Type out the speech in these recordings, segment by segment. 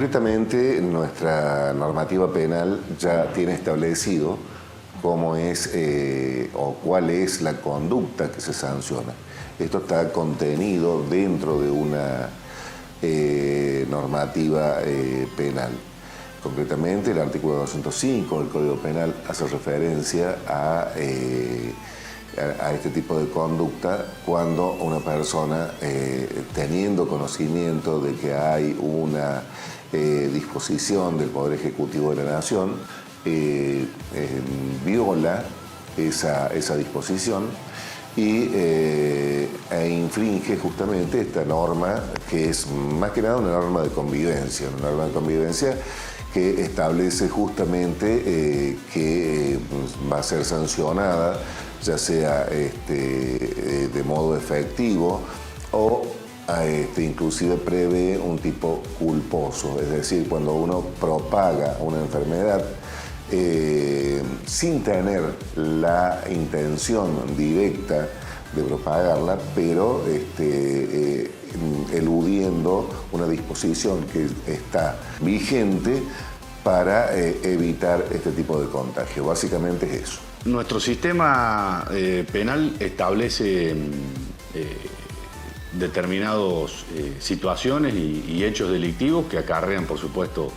Concretamente, nuestra normativa penal ya tiene establecido cómo es o cuál es la conducta que se sanciona. Esto está contenido dentro de una normativa penal. Concretamente, el artículo 205 del Código Penal hace referencia a este tipo de conducta cuando una persona, teniendo conocimiento de que hay una disposición del Poder Ejecutivo de la Nación, viola esa disposición e infringe justamente esta norma, que es más que nada una norma de convivencia, que establece justamente que va a ser sancionada, ya sea de modo efectivo o inclusive prevé un tipo culposo, es decir, cuando uno propaga una enfermedad sin tener la intención directa de propagarla, pero eludiendo una disposición que está vigente para evitar este tipo de contagio. Básicamente es eso. Nuestro sistema penal establece determinadas situaciones y hechos delictivos que acarrean, por supuesto,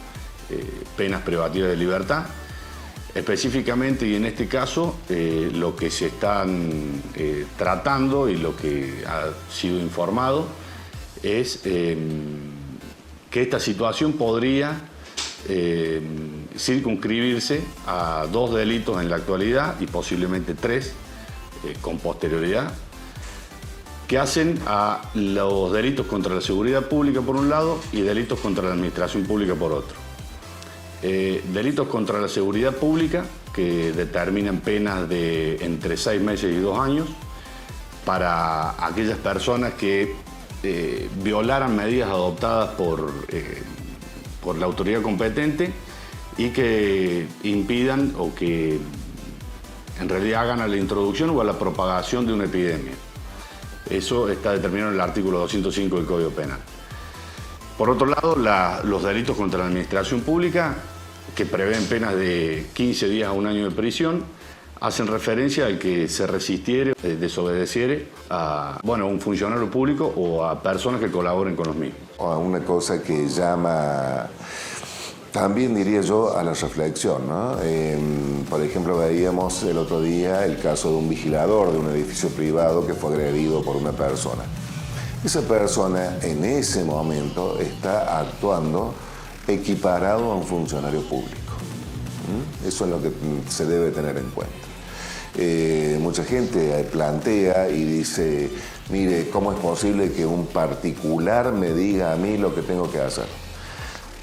penas privativas de libertad. Específicamente, y en este caso, lo que se están tratando y lo que ha sido informado es que esta situación podría circunscribirse a 2 delitos en la actualidad y posiblemente 3 con posterioridad, que hacen a los delitos contra la seguridad pública por un lado y delitos contra la administración pública por otro. Delitos contra la seguridad pública, que determinan penas de entre 6 meses y 2 años para aquellas personas que violaran medidas adoptadas por la autoridad competente y que impidan o que en realidad hagan a la introducción o a la propagación de una epidemia. Eso está determinado en el artículo 205 del Código Penal. Por otro lado, los delitos contra la administración pública, que prevén penas de 15 días a 1 año de prisión, hacen referencia al que se resistiere, desobedeciere a un funcionario público o a personas que colaboren con los mismos. Una cosa que llama, también diría yo, a la reflexión, ¿no? Por ejemplo, veíamos el otro día el caso de un vigilador de un edificio privado que fue agredido por una persona. Esa persona en ese momento está actuando equiparado a un funcionario público. Eso es lo que se debe tener en cuenta. Mucha gente plantea y dice, mire, ¿cómo es posible que un particular me diga a mí lo que tengo que hacer?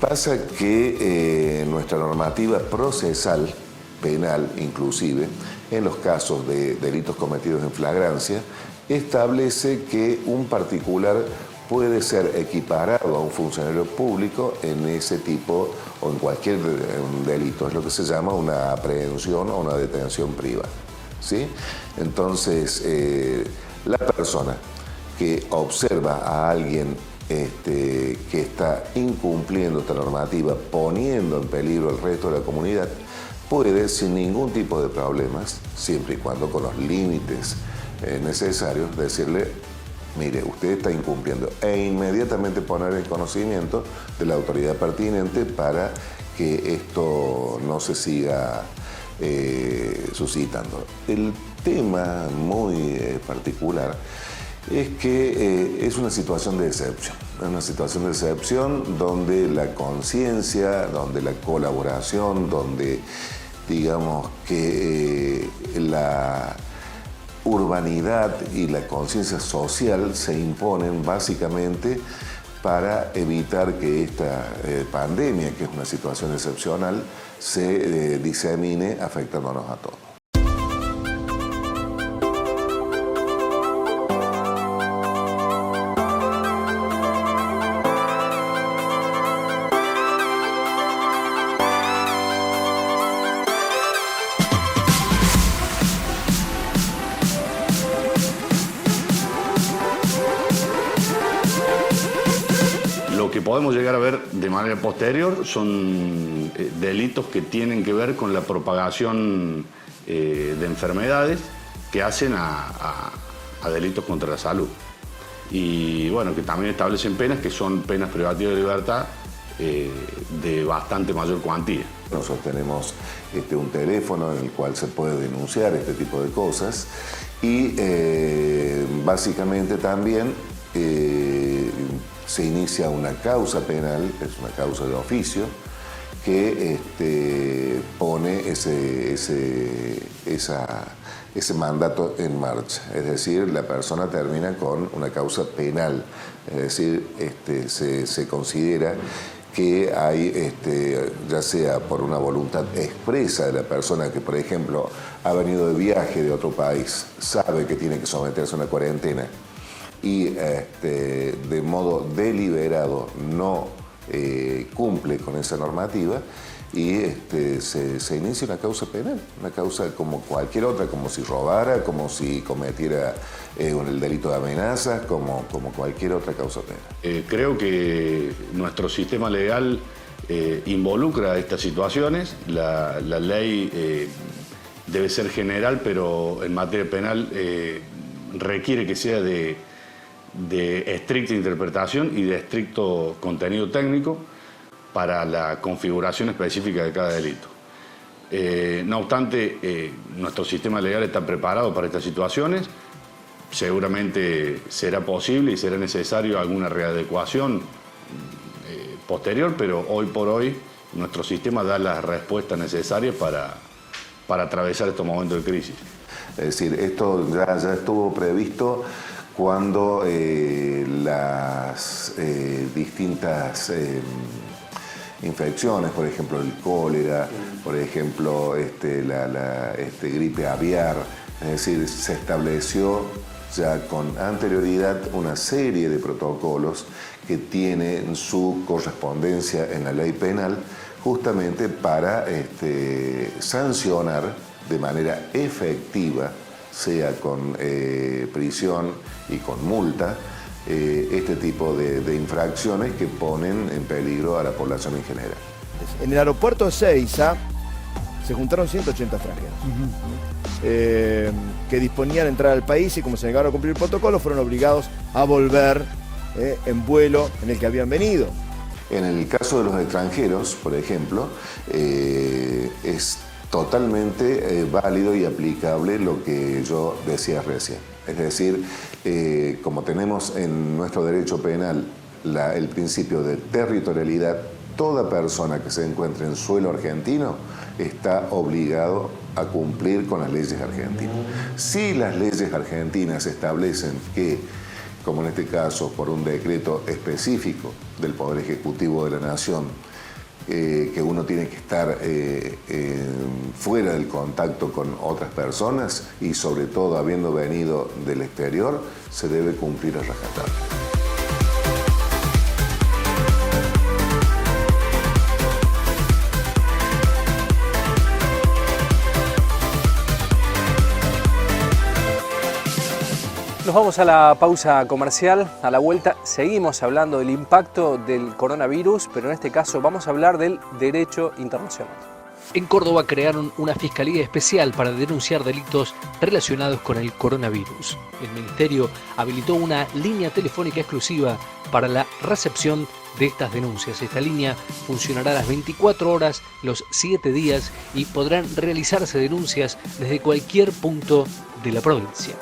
Pasa que nuestra normativa procesal, penal inclusive, en los casos de delitos cometidos en flagrancia, establece que un particular puede ser equiparado a un funcionario público en ese tipo o en cualquier delito. Es lo que se llama una aprehensión o una detención privada, ¿sí? Entonces, la persona que observa a alguien que está incumpliendo esta normativa, poniendo en peligro el resto de la comunidad, puede, sin ningún tipo de problemas, siempre y cuando con los límites necesarios, decirle, mire, usted está incumpliendo, e inmediatamente poner en conocimiento de la autoridad pertinente para que esto no se siga suscitando. El tema muy particular es que es una situación de excepción, donde la conciencia, donde la colaboración, donde digamos que la urbanidad y la conciencia social se imponen básicamente para evitar que esta pandemia, que es una situación excepcional, se disemine afectándonos a todos. Lo lo que podemos llegar a ver de manera posterior son delitos que tienen que ver con la propagación de enfermedades que hacen a delitos contra la salud. Y bueno, que también establecen penas que son penas privativas de libertad de bastante mayor cuantía. Nosotros tenemos un teléfono en el cual se puede denunciar este tipo de cosas y básicamente también se inicia una causa penal, es una causa de oficio, que pone ese mandato en marcha. Es decir, la persona termina con una causa penal. Es decir, se considera que hay, ya sea por una voluntad expresa de la persona que, por ejemplo, ha venido de viaje de otro país, sabe que tiene que someterse a una cuarentena y de modo deliberado no cumple con esa normativa y se inicia una causa penal, una causa como cualquier otra, como si robara, como si cometiera el delito de amenazas, como cualquier otra causa penal. Creo que nuestro sistema legal involucra estas situaciones. La ley debe ser general, pero en materia penal requiere que sea de estricta interpretación y de estricto contenido técnico para la configuración específica de cada delito. No obstante, nuestro sistema legal está preparado para estas situaciones. Seguramente será posible y será necesario alguna readecuación posterior, pero hoy por hoy nuestro sistema da las respuestas necesarias para atravesar estos momentos de crisis. Es decir, esto ya estuvo previsto cuando las distintas infecciones, por ejemplo el cólera, por ejemplo la gripe aviar, es decir, se estableció ya con anterioridad una serie de protocolos que tienen su correspondencia en la ley penal justamente para sancionar de manera efectiva, sea con prisión y con multa, este tipo de infracciones que ponen en peligro a la población en general. En el aeropuerto de Ezeiza se juntaron 180 extranjeros que disponían de entrar al país y como se negaron a cumplir el protocolo fueron obligados a volver en vuelo en el que habían venido. En el caso de los extranjeros, por ejemplo, es totalmente válido y aplicable lo que yo decía recién. Es decir, como tenemos en nuestro derecho penal el principio de territorialidad, toda persona que se encuentre en suelo argentino está obligado a cumplir con las leyes argentinas. Si las leyes argentinas establecen que, como en este caso, por un decreto específico del Poder Ejecutivo de la Nación, que uno tiene que estar fuera del contacto con otras personas y sobre todo habiendo venido del exterior, se debe cumplir a rajatabla. Nos vamos a la pausa comercial. A la vuelta seguimos hablando del impacto del coronavirus, pero en este caso vamos a hablar del derecho internacional. En Córdoba crearon una fiscalía especial para denunciar delitos relacionados con el coronavirus. El ministerio habilitó una línea telefónica exclusiva para la recepción de estas denuncias. Esta línea funcionará las 24 horas, los 7 días y podrán realizarse denuncias desde cualquier punto de la provincia.